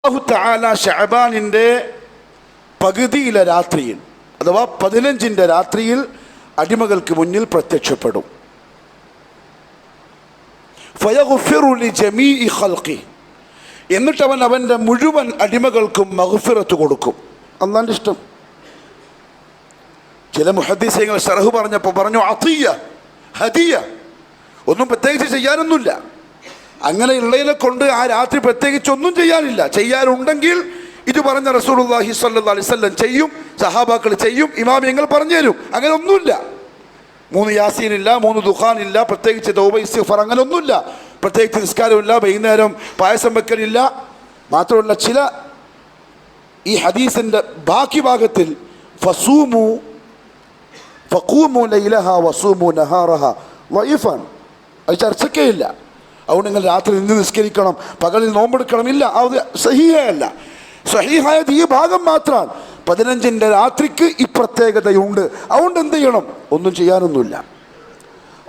അല്ലാഹു തആല ശഅബാനിൻ്റെ പകുതിയിലെ രാത്രിയിൽ അഥവാ 15-ന്റെ രാത്രിയിൽ അടിമകൾക്ക് മുന്നിൽ പ്രത്യക്ഷപ്പെടും. ഫയഗ്ഫിറു ലിജമീഇ ഖൽഖി, എന്നിട്ട് അവൻ അവൻ്റെ മുഴുവൻ അടിമകൾക്കും മഗ്ഫിറത്ത് കൊടുക്കും. അല്ലാഹുവിൻ്റെ ഇഷ്ടം. ചില മുഹദ്ദിസീങ്ങൾ ശറഹ് പറഞ്ഞപ്പോൾ പറഞ്ഞു അതിയ, ഹദിയ, ഒന്നും പ്രത്യേകിച്ച് ചെയ്യാനൊന്നുമില്ല. അങ്ങനെയുള്ളതിനെ കൊണ്ട് ആ രാത്രി പ്രത്യേകിച്ച് ഒന്നും ചെയ്യാനില്ല. ചെയ്യാനുണ്ടെങ്കിൽ ഇത് പറഞ്ഞ റസൂലുള്ളാഹി സ്വല്ലല്ലാഹി അലൈഹി വസല്ലം ചെയ്യും, സഹാബാക്കൾ ചെയ്യും, ഇമാമിയങ്ങൾ പറഞ്ഞു തരും. അങ്ങനെ ഒന്നുമില്ല. 3 യാസീനില്ല, 3 ദുഖാനില്ല, പ്രത്യേകിച്ച് തൗബ ഇസ്തിഗ്ഫാർ, അങ്ങനെ ഒന്നുമില്ല. പ്രത്യേകിച്ച് നിസ്കാരമില്ല, വൈകുന്നേരം പായസം വെക്കലില്ല. മാത്രമല്ല ചില ഈ ഹദീസിൻ്റെ ബാക്കി ഭാഗത്തിൽ ഫസൂമു ഫഖൂമു ലൈലഹ വസൂമു നഹാറഹ വൈഫാൻ, അത് ചർച്ചക്കേ ഇല്ല. അതുകൊണ്ട് നിങ്ങൾ രാത്രി നിന്ന് നിസ്കരിക്കണം, പകലിൽ നോമ്പെടുക്കണം, ഇല്ല, അത് സഹീഹയല്ല. സഹീഹായത് ഈ ഭാഗം മാത്രമാണ്. 15-ന്റെ രാത്രിക്ക് ഈ പ്രത്യേകതയുണ്ട്. അതുകൊണ്ട് എന്ത് ചെയ്യണം? ഒന്നും ചെയ്യാനൊന്നുമില്ല.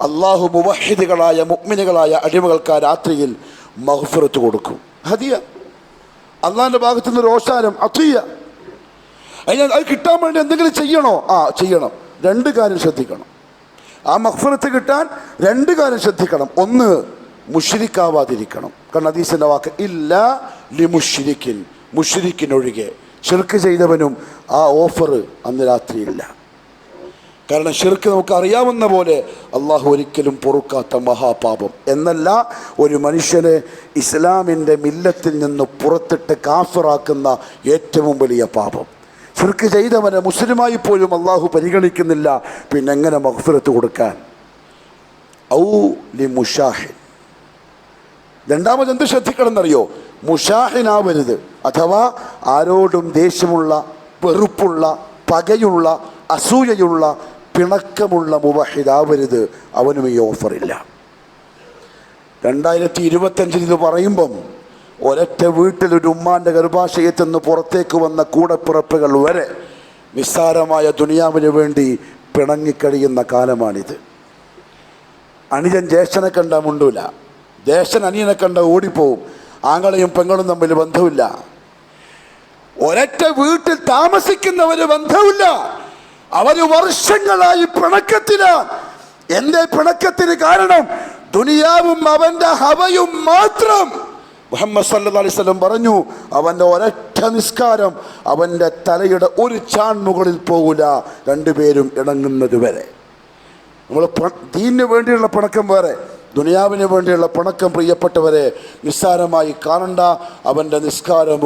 അള്ളാഹു മുവഹിദുകളായ മുഅ്മിനുകളായ അടിമകൾക്ക് ആ രാത്രിയിൽ മഗ്ഫിറത്ത് കൊടുക്കും. ഹദിയ, അള്ളാഹിൻ്റെ ഭാഗത്തു നിന്ന് റോഷാനം, അതിയ. അത് കിട്ടാൻ വേണ്ടി എന്തെങ്കിലും ചെയ്യണോ? ചെയ്യണം. 2 കാര്യം ശ്രദ്ധിക്കണം. ആ മഗ്ഫിറത്ത് കിട്ടാൻ 2 കാര്യം ശ്രദ്ധിക്കണം. ഒന്ന്, മുശ്രിക്കാവാതിരിക്കണം. കാരണം ഹദീസിൻ്റെ വാക്ക് ഇല്ലാ ലിമുശ്രിക്കിൻ, മുശ്രിക്കിനൊഴികെ. ശിർക്ക് ചെയ്തവനും ആ ഓഫർ അന്ന് രാത്രിയില്ല. കാരണം ശിർക്ക് നമുക്ക് അറിയാവുന്ന പോലെ അള്ളാഹു ഒരിക്കലും പൊറുക്കാത്ത മഹാപാപം എന്നല്ല, ഒരു മനുഷ്യനെ ഇസ്ലാമിൻ്റെ മില്ലത്തിൽ നിന്ന് പുറത്തിട്ട് കാഫിറാക്കുന്ന ഏറ്റവും വലിയ പാപം. ശിർക്ക് ചെയ്തവനെ മുസ്ലിമായി പോലും അള്ളാഹു പരിഗണിക്കുന്നില്ല. പിന്നെ എങ്ങനെ മഗ്ഫിറത്ത് കൊടുക്കാൻ? ഔ ലി മുഷാഹിൻ. 2ാമത് എന്ത് ശ്രദ്ധിക്കണം എന്നറിയോ? മുഷാഹിനാവരുത്, അഥവാ ആരോടും ദേഷ്യമുള്ള, വെറുപ്പുള്ള, പകയുള്ള, അസൂയയുള്ള, പിണക്കമുള്ള മുവഹിദാവരുത്. അവനും ഈ ഓഫറില്ല. 2025 ഇത് പറയുമ്പം ഒരൊറ്റ വീട്ടിലൊരു ഉമ്മാൻ്റെ ഗർഭാശയത്തിൽ നിന്ന് പുറത്തേക്ക് വന്ന കൂടപ്പിറപ്പുകൾ വരെ നിസ്സാരമായ ദുനിയാവിന് വേണ്ടി പിണങ്ങിക്കഴിയുന്ന കാലമാണിത്. അനുജൻ ജ്യേഷ്ഠനെ കണ്ട മുണ്ടൂല, ജ്യേഷ്ഠൻ അനിയനെ കണ്ട ഓടിപ്പോവും. ആങ്ങളെയും പെങ്ങളും തമ്മിൽ ബന്ധമില്ല. ഒരൊറ്റ വീട്ടിൽ താമസിക്കുന്നവര് ബന്ധമില്ല. അവര് വർഷങ്ങളായി പിണക്കത്തിലാണ്. എന്റെ പിണക്കത്തിന് കാരണം ദുനിയാവും അവന്റെ ഹവയും മാത്രം. മുഹമ്മദ് സല്ലല്ലാഹു അലൈഹി വസല്ലം പറഞ്ഞു, അവൻ്റെ ഒരൊറ്റ നിസ്കാരം അവൻ്റെ തലയുടെ ഒരു ചാൺ മുകളിൽ പോകില്ല, 2 പേരും ഇണങ്ങുന്നത് വരെ. നമ്മൾ ദീനിന് വേണ്ടിയുള്ള പിണക്കം വേറെ, ദുനിയാവിന് വേണ്ടിയുള്ള പിണക്കം പ്രിയപ്പെട്ടവരെ നിസ്സാരമായി കാണണ്ട. അവൻ്റെ നിസ്കാരം